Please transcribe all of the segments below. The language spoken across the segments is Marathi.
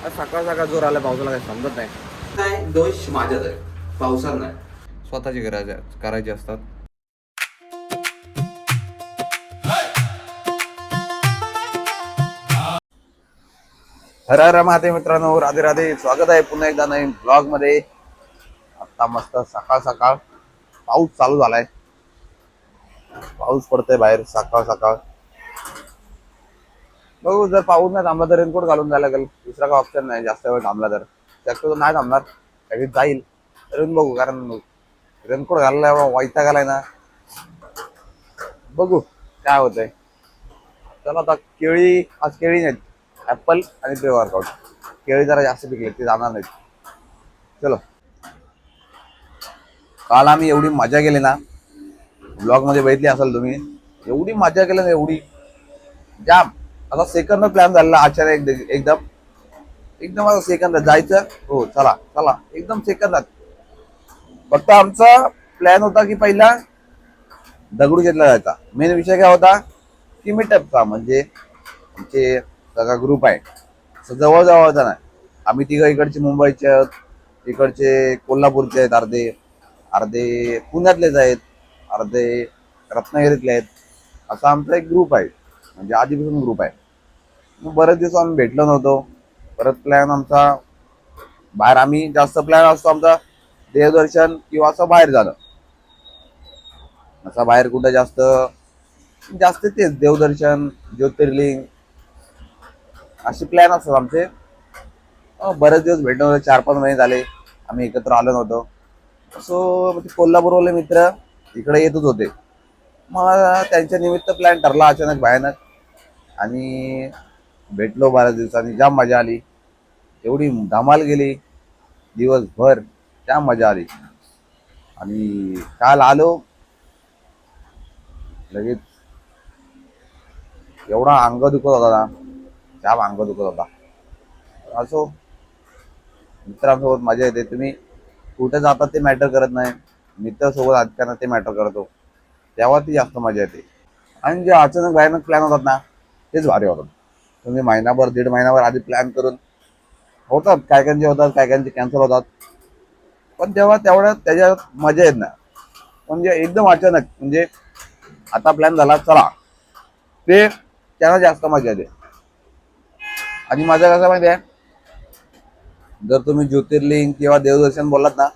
सकाळ सकाळ जोर आला पावसाला काही समजत नाही. काय दोष माझ्याच आहे, पावसात नाही. स्वतःची करायची असतात. हर हर महादेव मित्रांनो, राधे राधे. स्वागत आहे पुन्हा एकदा नवीन ब्लॉग मध्ये. आता मस्त सकाळ सकाळ पाऊस चालू झालाय. पाऊस पडतोय बाहेर सकाळ सकाळ. बघू, जर पाऊस नाही थांबला तर रेनकोट घालून जायला लागेल. दुसरा काही ऑप्शन नाही. जास्त वेळ थांबला तर शक्यतो नाही थांबणार, काही जाईल तरी बघू. कारण रेनकोट घाललाय वैताग आलाय ना. बघू काय होतंय. चला आता आज केळी नाहीत, ऍपल आणि प्री वर्कआउट. केळी जरा जास्त पिकले, ते जाणार नाहीत. चलो, काल आम्ही एवढी मजा केली ना, ब्लॉग मध्ये बघितली असेल तुम्ही. एवढी मजा केली ना, एवढी जाम. आता सेकंड प्लॅन झालेला अचानक एकदम एकदम आता सेकंद जायचं. हो चला चला, एकदम सेकंदात. फक्त आमचा प्लॅन होता की पहिला दगडूशेठला जायचा. मेन विषय काय होता की मीटअपचा. म्हणजे आमचे सगळा ग्रुप आहे, जवळ जवळचा नाही. आम्ही तिघं इकडचे मुंबईचे आहेत, इकडचे कोल्हापूरचे आहेत, अर्धे अर्धे पुण्यातलेच आहेत, अर्धे रत्नागिरीतले आहेत. असा आमचा एक ग्रुप आहे, म्हणजे आधीपासून ग्रुप आहे. मग बरेच दिवस आम्ही भेटलो नव्हतो. परत प्लॅन आमचा बाहेर, आम्ही जास्त प्लॅन असतो आमचा देवदर्शन किंवा असं बाहेर झालं. असं बाहेर कुठं जास्त जास्त तेच देवदर्शन, ज्योतिर्लिंग असे प्लॅन असतात आमचे. बरेच दिवस भेटलो नव्हतो, 4-5 महिने झाले आम्ही एकत्र आलो नव्हतो. सो कोल्हापूरवाले मित्र इकडे येतच होते. मग त्यांच्या निमित्त प्लॅन ठरला अचानक भयानक, आणि भेटलो बऱ्याच दिवसांनी. जाम मजा आली, एवढी धमाल गेली दिवसभर, जाम मजा आली. आणि काल आलो लगेच, एवढा अंग दुखत होता ना, जाम अंग दुखत होता. असो, मित्रांसोबत मजा येते. तुम्ही कुठे जातात ते मॅटर करत नाही, मित्रांसोबत असताना ते मॅटर करतो, तेव्हा ती जास्त मजा येते. आणि जे अचानक भयानक प्लॅन होतात ना, तेच भारी होतात. तुम्ही महिनाभर 1.5 महिनाभर आधी प्लॅन करून होतात, काय कायांचे होतात, काय कायांचे कॅन्सल होतात. पण तेव्हा तेवढ्या त्याच्यात मजा येत नाही. म्हणजे एकदम अचानक, म्हणजे आता प्लॅन झाला चला, ते त्यांना जास्त मजा येते. आणि मजा कसं माहिती आहे, जर तुम्ही ज्योतिर्लिंग किंवा देवदर्शन बोललात ना,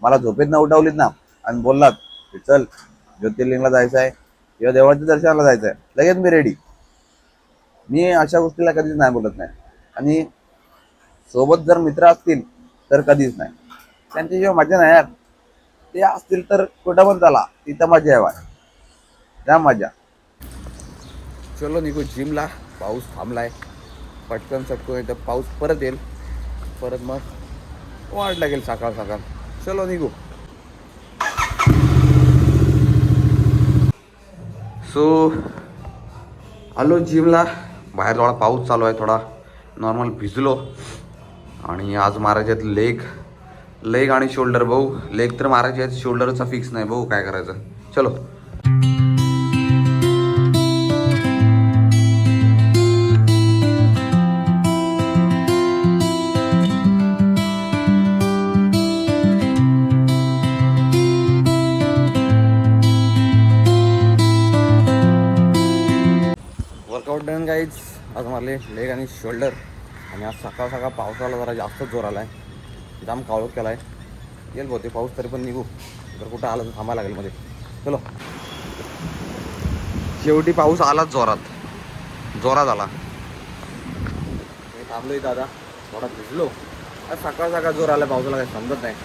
मला झोपेत ना उठवलीत ना आणि बोललात की चल ज्योतिर्लिंगला जायचं आहे किंवा देवाच्या दर्शनाला जायचं आहे, लगेच मी रेडी. मी अशा गोष्टीला कधीच नाही बोलत नाही. आणि सोबत जर मित्र असतील तर कधीच नाही. त्यांची जेव्हा मजा नाही यार, ते असतील तर कुठं पण चला, तिथं मजा यावा, त्या मजा. चलो निघू जिमला. पाऊस थांबलाय, पटकन सटकून इथं पाऊस परत येईल. परत मग वाट लागेल सकाळ सकाळ. चलो निघू. सो आलो जिमला. बाहेर थोडा पाऊस चालू आहे, थोडा नॉर्मल भिजलो. आणि आज मारायचे आहेत लेग आणि शोल्डर. भाऊ लेग तर मारायचे आहेत, शोल्डरचा फिक्स नाही. भाऊ काय करायचं, चलो. Workout done guys. आज मारले लेग आणि शोल्डर. आणि आज सकाळ सकाळ पावसाला जरा जास्त जोर आला आहे, जाम काळोख केला आहे. येईल बहुते पाऊस, तरी पण निघू. जर कुठं आलं तर थांबायला लागेल मध्ये. चलो, शेवटी पाऊस आलाच जोरात आला. मी थांबलोय दादा, थोडा भिजलो. आज सकाळ सकाळ जोर आला पावसाला, काही समजत नाही.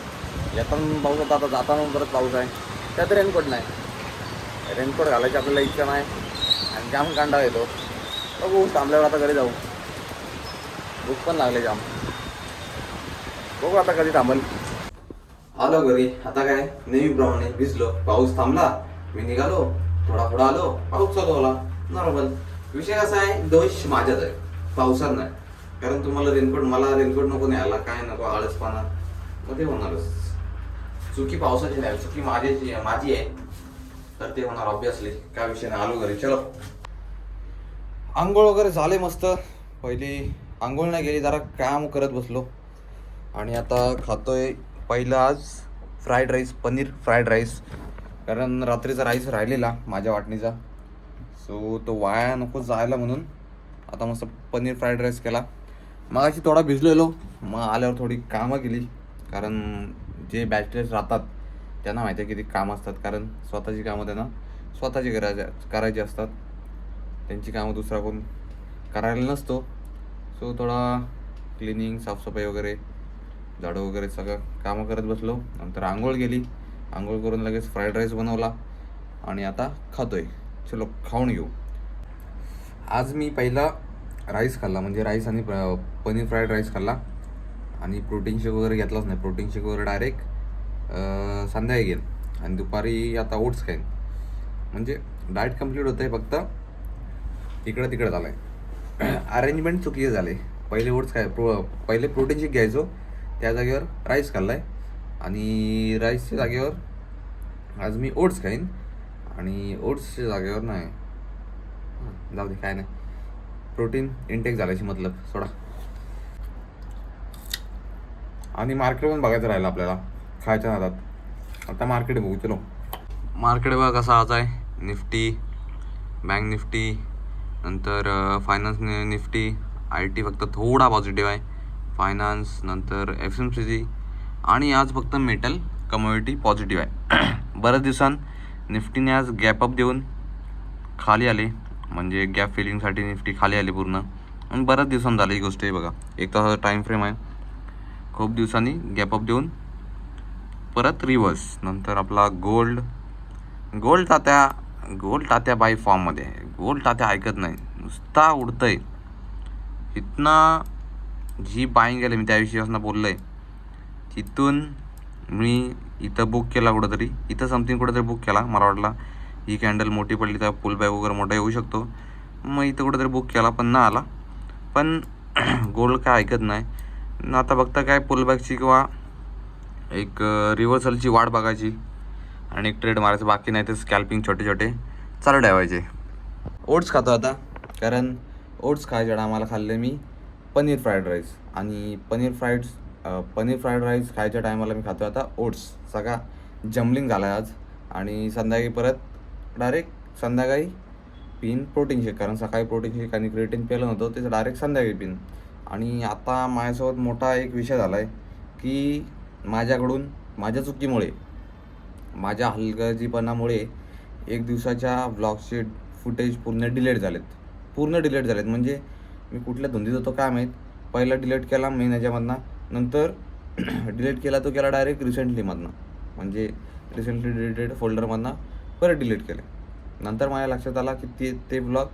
येताना पाऊस होता, आता जाताना परत पाऊस आहे. त्यात रेनकोट नाही. रेनकोट घालायची आपल्याला इच्छा नाही आणि जाम कांडा येतो. बघू थांबल्यावर आता घरी जाऊ. भूक पण लागले जाम. बघू आता कधी थांबल. आलो घरी. आता काय नेहमीप्रमाणे भिजलो, पाऊस थांबला, मी निघालो, थोडा थोडा आलो, पाऊस चालू झाला. नॉर्मल. विषय कसा आहे, दोष माझ्याच आहे, पावसात नाही. कारण तुम्हाला मला रेनकोट नको न्यायला, काय नको, आळसपणा, मग ते होणारच. चुकी पावसाची नाही, चुकी माझी आहे, तर ते होणार ऑब्विसली. काय विषय नाही. आलो घरी. चलो, आंघोळ वगैरे झाले मस्त. पहिली आंघोळ नाही गेली, जरा काम करत बसलो आणि आता खातोय पहिलं आज fried rice, paneer fried rice. कारण रात्रीचा राईस राहिलेला माझ्या वाटणीचा, सो तो वाया नको जायला म्हणून आता मस्त पनीर फ्राईड राईस केला. मगाशी थोडा भिजलेलो, मग आल्यावर थोडी कामं केली. कारण जे बॅचलर्स राहतात त्यांना माहिती आहे किती कामं असतात. कारण स्वतःची कामं त्यांना स्वतःची करायची असतात, त्यांची कामं दुसरा कोण करायला नसतो. सो थोडा क्लिनिंग, साफसफाई वगैरे, झाडू वगैरे सगळं कामं करत बसलो. नंतर आंघोळ गेली, आंघोळ करून लगेच फ्राईड राईस बनवला आणि आता खातोय. चलो खाऊन घेऊ. आज मी पहिला राईस खाल्ला, म्हणजे राईस आणि पनीर फ्राईड राईस खाल्ला आणि प्रोटीन शेक वगैरे घेतलाच नाही. प्रोटीन शेक वगैरे डायरेक्ट संध्याकाळी घेईन आणि दुपारी आता ओट्स खाईन. म्हणजे डाएट कंप्लीट होतं आहे, फक्त इकडं तिकडं झालं आहे. अरेंजमेंट चुकीचे झाले. पहिले ओट्स पहिले प्रोटीन शेक घ्यायचो, त्या जागेवर राईस खाल्ला आहे आणि राईसच्या जागेवर आज मी ओट्स खाईन आणि ओट्सच्या जागेवर नाही, जाऊ दे काय नाही, प्रोटीन इंटेक झाल्याची मतलब सोडा. आणि मार्केट पण बघायचं राहिलं आपल्याला खायच्या नादात. आता मार्केट बघू. चलो मार्केट बघा कसा आज आहे. निफ्टी, बँक निफ्टी, नंतर फायनान्स निफ्टी, IT फक्त थोडा पॉझिटिव्ह आहे, फायनान्स, नंतर FMCG आणि आज फक्त मेटल कमोडिटी पॉझिटिव्ह आहे. बऱ्याच दिवसांत निफ्टीने आज गॅपअप देऊन खाली आले, म्हणजे गॅप फिलिंगसाठी निफ्टी खाली आली पूर्ण. आणि बऱ्याच दिवसांनी झाली ही गोष्ट आहे बघा. एक तासाचा टाईम फ्रेम आहे. खूप दिवसांनी गॅपअप देऊन परत रिव्हर्स. नंतर आपला गोल्ड तात्या बाय फॉर्ममध्ये आहे. गोल्ड तात्या ऐकत नाही, नुसता उडतंय. इथनं जी बाईंग गेले, मी त्याविषयी बोललो आहे, तिथून मी इथं बुक केला कुठंतरी, इथं समथिंग कुठंतरी बुक केला. मला वाटला ही कॅन्डल मोठी पडली तर पुल बॅक वगैरे मोठा येऊ शकतो, मग इथं कुठंतरी बुक केला, पण ना आला. पण गोल्ड काय ऐकत नाही. आता बघता काय पुलबॅकची किंवा एक रिव्हर्सलची वाट बघायची आणि एक ट्रेड मारायचं, बाकी नाही तर स्कॅल्पिंग छोटे छोटे चालू ठेवायचे. ओट्स खातो आता, कारण ओट्स खायच्या टायमाला खाल्ले मी पनीर फ्राईड राईस आणि पनीर फ्राईड राईस खायच्या टायमाला मी खातो आता ओट्स. सगळा जम्बलिंग झाला आहे आज. आणि संध्याकाळी परत डायरेक्ट संध्याकाळी पिन प्रोटीन शेक, कारण सकाळी प्रोटीन शेक आणि क्रिएटिन पेलं नव्हतं, त्याचं डायरेक्ट संध्याकाळी पिन. आणि आता माझ्यासोबत मोठा एक विषय झाला आहे की माझ्या चुकीमुळे, माझ्या हलगर्जीपणामुळे एक दिवसाच्या व्लॉगचे फुटेज पूर्ण डिलीट झालेत. म्हणजे मी कुठल्या धुंदीत होतो काय माहीत. पहिला डिलीट केला महिन्याच्यामधनं, नंतर डिलीट केला तो केला डायरेक्ट रिसेंटलीमधनं, म्हणजे रिसेंटली डिलीटेड फोल्डरमधनं परत डिलीट केले. नंतर माझ्या लक्षात आला की ते ब्लॉग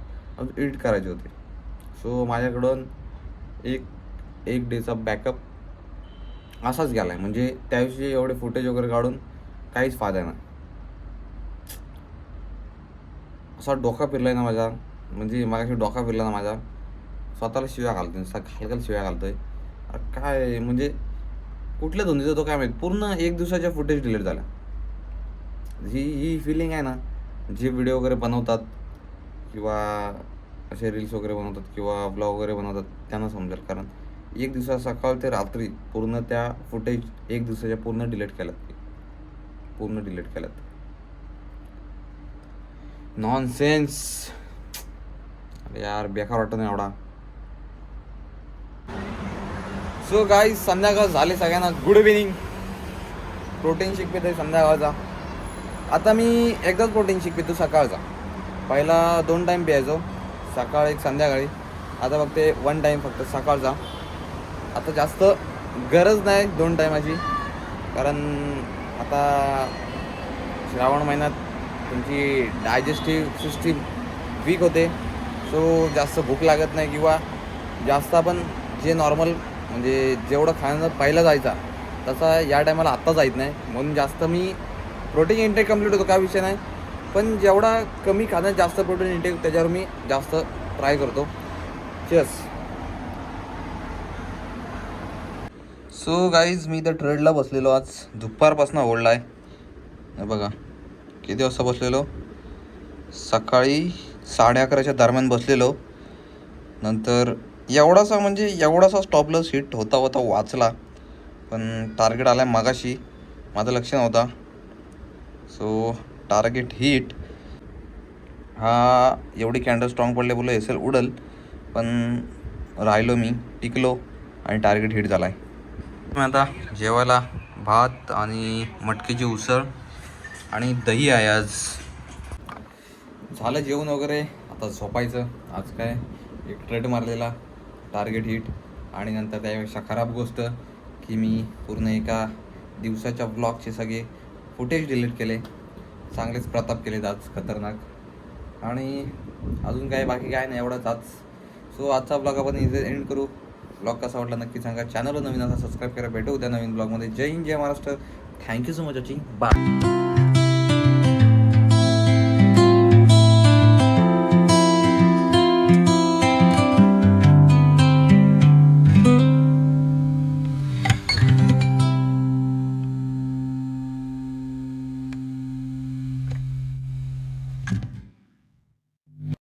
एडिट करायचे होते. सो माझ्याकडून एक डेचा बॅकअप असाच गेला आहे. म्हणजे त्याविषयी एवढे फुटेज वगैरे काढून काहीच फायदा नाही. असा डोका फिरला आहे ना माझा, म्हणजे मागाशी डोका फिरला ना माझा, स्वतःला शिव्या घालतोय, हलकाला शिव्या घालतोय. काय म्हणजे कुठल्या धुंदीत होतो काय माहीत, पूर्ण एक दिवसाच्या फुटेज डिलीट झाल्या. ही फिलिंग आहे ना, जे व्हिडिओ वगैरे बनवतात किंवा असे रील्स वगैरे बनवतात किंवा ब्लॉग वगैरे बनवतात त्यांना समजेल. कारण एक दिवसा सकाळ ते रात्री पूर्ण त्या फुटेज एक दिवसाच्या पूर्ण डिलीट केल्यात. नॉनसेन्स. अरे यार बेकार वाटत नाही एवढा. सो गाईज संध्याकाळ झाले, सगळ्यांना गुड इव्हिनिंग. प्रोटीन शेक पितोय संध्याकाळचा. आता मी एकदाच प्रोटीन शेक पितो सकाळचा. पहिला 2 टाईम प्यायचो, सकाळ एक संध्याकाळी. आता फक्त 1 टाईम फक्त सकाळचा. आता जास्त गरज नाही 2 टायमाची, कारण आता श्रावण महिन्यात तुमची डायजेस्टिव्ह सिस्टीम वीक होते. सो जास्त भूक लागत नाही किंवा जास्त आपण जे नॉर्मल म्हणजे जेवढं खाणं पहिला जायचा तसा या टायमाला आत्ता जायत नाही. म्हणून जास्त मी प्रोटीन इंटेक कंप्लीट होतो, काय विषय नाही. पण जेवढा कमी खाणं जास्त प्रोटीन इंटेक त्याच्यावर मी जास्त ट्राय करतो. चेस. सो गाईज मी तर ट्रेडला बसलेलो आज, दुपारपासून ओढला आहे बघा. किती वाजता बसलेलो, सकाळी 11:30च्या दरम्यान बसलेलो. नंतर एवढासा म्हणजे एवढासा स्टॉपलस हिट होता वाचला, पण टार्गेट आला मगाशी, माझं लक्ष नव्हता. So target hit. हा एवढी कॅन्डल स्ट्रॉंग पडले बोललो एस एल उडल, पण राहिलो मी, टिकलो आणि टार्गेट हिट झाला आहे. मी आता जेवायला भात आणि मटकीची उसळ आणि दही आहे आज. झालं जेवण वगैरे, आता झोपायचं. आज काय एक ट्रेड मारलेला, टार्गेट हिट. आणि नंतर त्यापेक्षा खराब गोष्ट की मी पूर्ण एका दिवसाच्या ब्लॉगचे सगळे फुटेज डिलीट केले. चांगलेच प्रताप केलेत आज, खतरनाक. आणि अजून काय बाकी काय नाही एवढंच आज. सो आजचा ब्लॉग आपण इथे एंड करू. ब्लॉग कसा वाटला नक्की सांगा. चॅनलवर नवीन असा सबस्क्राईब करा. भेटू उद्या नवीन ब्लॉगमध्ये. जय हिंद, जय Maharashtra. Thank you so much watching. Bye.